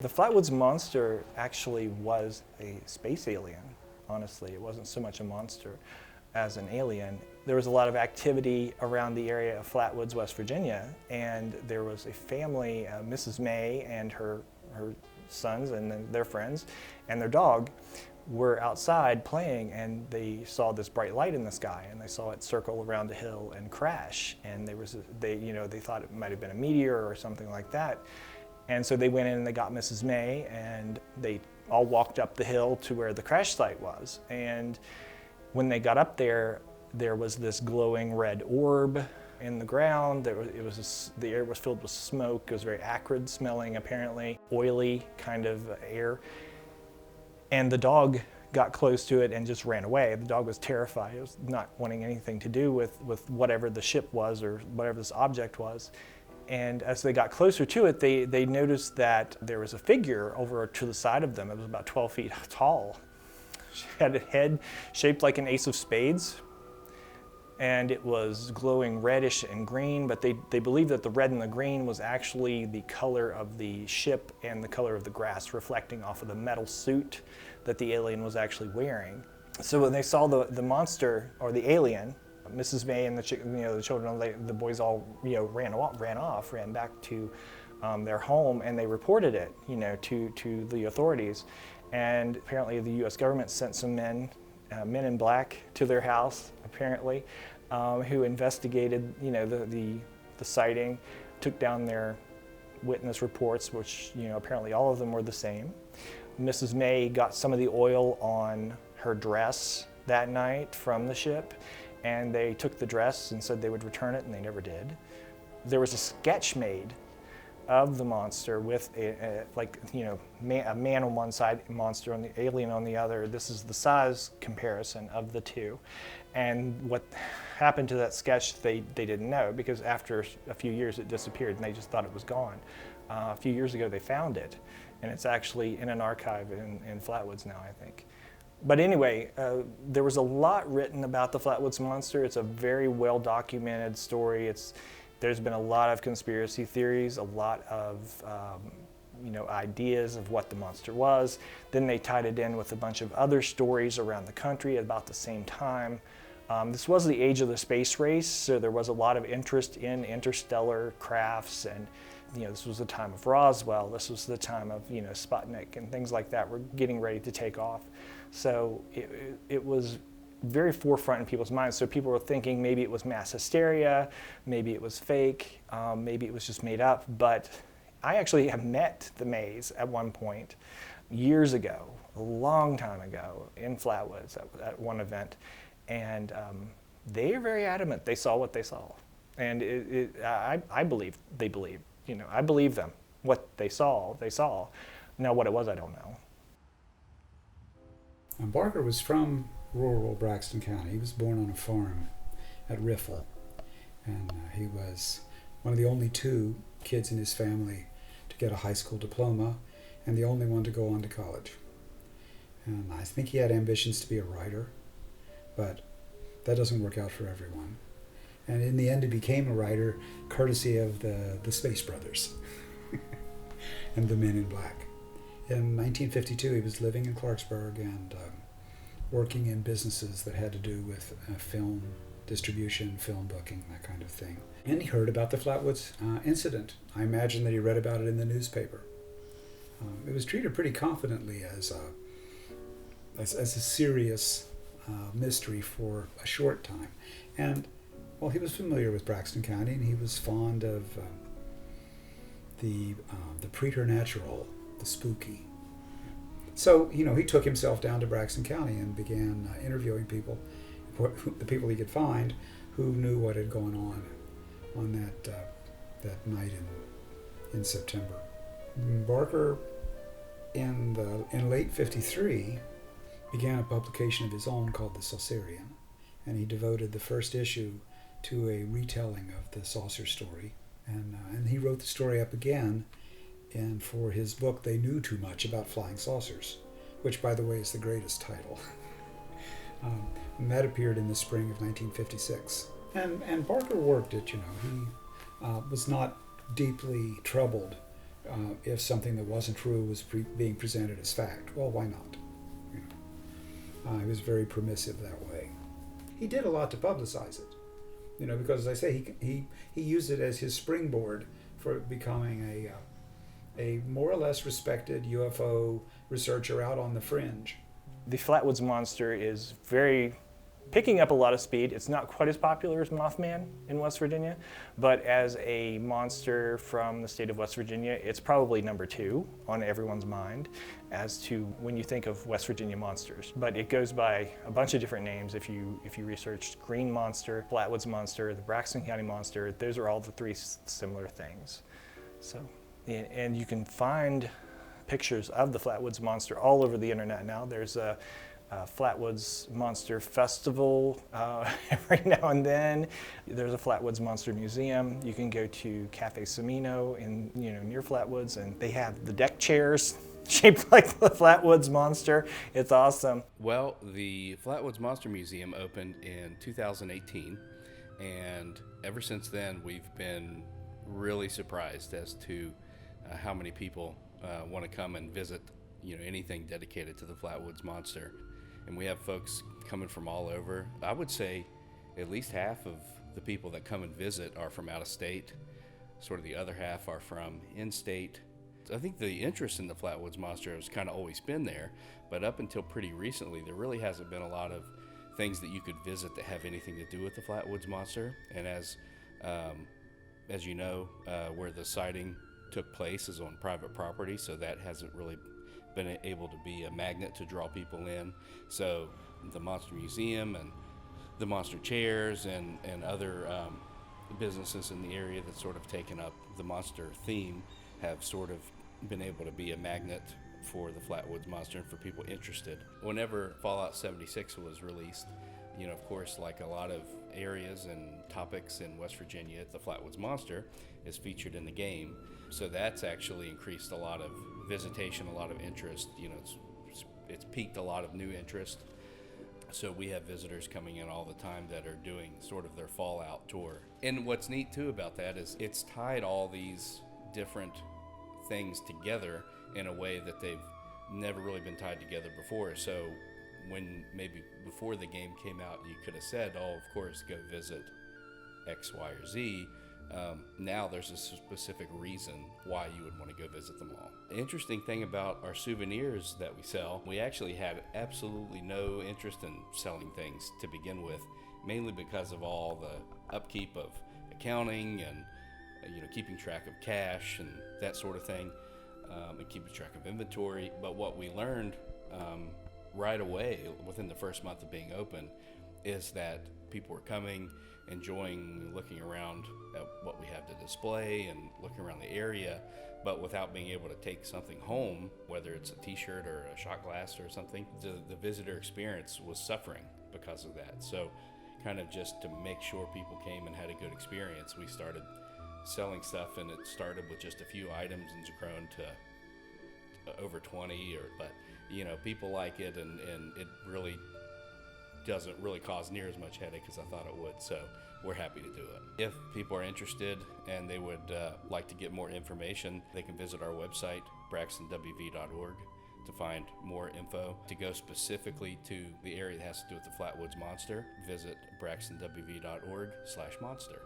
The Flatwoods monster actually was a space alien, honestly. It wasn't so much a monster as an alien. There was a lot of activity around the area of Flatwoods, West Virginia, and there was a family, Mrs. May and her sons and then their friends and their dog were outside playing, and they saw this bright light in the sky, and they saw it circle around a hill and crash, and they thought it might have been a meteor or something like that. And so they went in and they got Mrs. May, and they all walked up the hill to where the crash site was. And when they got up there, there was this glowing red orb in the ground. The air was filled with smoke. It was very acrid smelling, apparently, oily kind of air. And the dog got close to it and just ran away. The dog was terrified. It was not wanting anything to do with whatever the ship was or whatever this object was. And as they got closer to it, they noticed that there was a figure over to the side of them. It was about 12 feet tall. She had a head shaped like an ace of spades, and it was glowing reddish and green, but they believed that the red and the green was actually the color of the ship and the color of the grass, reflecting off of the metal suit that the alien was actually wearing. So when they saw the monster, or the alien, Mrs. May and the children, the boys all ran back to their home, and they reported it to the authorities. And apparently the U.S. government sent some men in black to their house, apparently, who investigated the sighting, took down their witness reports, which apparently all of them were the same. Mrs. May got some of the oil on her dress that night from the ship, and they took the dress and said they would return it, and they never did. There was a sketch made of the monster with a man on one side, monster on the alien on the other. This is the size comparison of the two. And what happened to that sketch, they didn't know, because after a few years it disappeared and they just thought it was gone. A few years ago they found it, and it's actually in an archive in Flatwoods now, I think. But anyway, there was a lot written about the Flatwoods monster. It's a very well documented story. There's been a lot of conspiracy theories, a lot of ideas of what the monster was. Then they tied it in with a bunch of other stories around the country at about the same time. This was the age of the space race, so there was a lot of interest in interstellar crafts, and this was the time of Roswell. This was the time of Sputnik and things like that were getting ready to take off. So it was very forefront in people's minds. So people were thinking maybe it was mass hysteria, maybe it was fake, maybe it was just made up. But I actually have met the Mays at one point years ago, a long time ago, in Flatwoods at one event, and they are very adamant they saw what they saw, and I believe they believed. I believe them. What they saw, they saw. Now what it was, I don't know. Barker was from rural Braxton County. He was born on a farm at Riffle, and he was one of the only two kids in his family to get a high school diploma, and the only one to go on to college. And I think he had ambitions to be a writer, but that doesn't work out for everyone. And in the end, he became a writer courtesy of the Space Brothers and the Men in Black. In 1952, he was living in Clarksburg and working in businesses that had to do with film distribution, film booking, that kind of thing. And he heard about the Flatwoods incident. I imagine that he read about it in the newspaper. It was treated pretty confidently as a serious mystery for a short time. And, well, he was familiar with Braxton County, and he was fond of the preternatural, the spooky. So, he took himself down to Braxton County and began interviewing people, the people he could find, who knew what had gone on that night in September. Barker, in late '53, began a publication of his own called The Saucerian, and he devoted the first issue to a retelling of the saucer story, and he wrote the story up again. And for his book, They Knew Too Much About Flying Saucers, which, by the way, is the greatest title. And that appeared in the spring of 1956. And Barker worked it, He was not deeply troubled if something that wasn't true was being presented as fact. Well, why not? He was very permissive that way. He did a lot to publicize it, because as I say, he used it as his springboard for becoming a more or less respected UFO researcher out on the fringe. The Flatwoods Monster is picking up a lot of speed. It's not quite as popular as Mothman in West Virginia, but as a monster from the state of West Virginia, it's probably number 2 on everyone's mind as to when you think of West Virginia monsters. But it goes by a bunch of different names. If you researched Green Monster, Flatwoods Monster, the Braxton County Monster, those are all the 3 similar things. So, and you can find pictures of the Flatwoods Monster all over the internet now. There's a Flatwoods Monster Festival every now and then. There's a Flatwoods Monster Museum. You can go to Cafe Semino in near Flatwoods, and they have the deck chairs shaped like the Flatwoods Monster. It's awesome. Well, the Flatwoods Monster Museum opened in 2018, and ever since then we've been really surprised as to how many people want to come and visit anything dedicated to the Flatwoods Monster. And we have folks coming from all over. I would say at least half of the people that come and visit are from out of state. Sort of the other half are from in-state. I think the interest in the Flatwoods Monster has kind of always been there, but up until pretty recently, there really hasn't been a lot of things that you could visit that have anything to do with the Flatwoods Monster. And as you know, where the sighting took place is on private property, so that hasn't really been able to be a magnet to draw people in. So the Monster Museum and the Monster Chairs and other businesses in the area that sort of taken up the monster theme have sort of been able to be a magnet for the Flatwoods Monster and for people interested. Whenever Fallout 76 was released, of course, like a lot of areas and topics in West Virginia, the Flatwoods Monster is featured in the game. So that's actually increased a lot of visitation, a lot of interest. It's piqued a lot of new interest. So we have visitors coming in all the time that are doing sort of their Fallout tour. And what's neat too about that is it's tied all these different things together in a way that they've never really been tied together before. So when maybe before the game came out, you could have said, oh, of course, go visit X, Y, or Z. Now there's a specific reason why you would want to go visit them all. The interesting thing about our souvenirs that we sell, we actually had absolutely no interest in selling things to begin with, mainly because of all the upkeep of accounting and keeping track of cash and that sort of thing, and keeping track of inventory. But what we learned right away within the first month of being open is that people were coming, enjoying looking around at what we have to display and looking around the area, but without being able to take something home, whether it's a t-shirt or a shot glass or something. The visitor experience was suffering because of that. So kind of just to make sure people came and had a good experience, we started selling stuff, and it started with just a few items and it's grown to over 20 but people like it, and it really doesn't really cause near as much headache as I thought it would. So we're happy to do it. If people are interested and they would like to get more information, they can visit our website, braxtonwv.org, to find more info. To go specifically to the area that has to do with the Flatwoods Monster, visit braxtonwv.org/monster.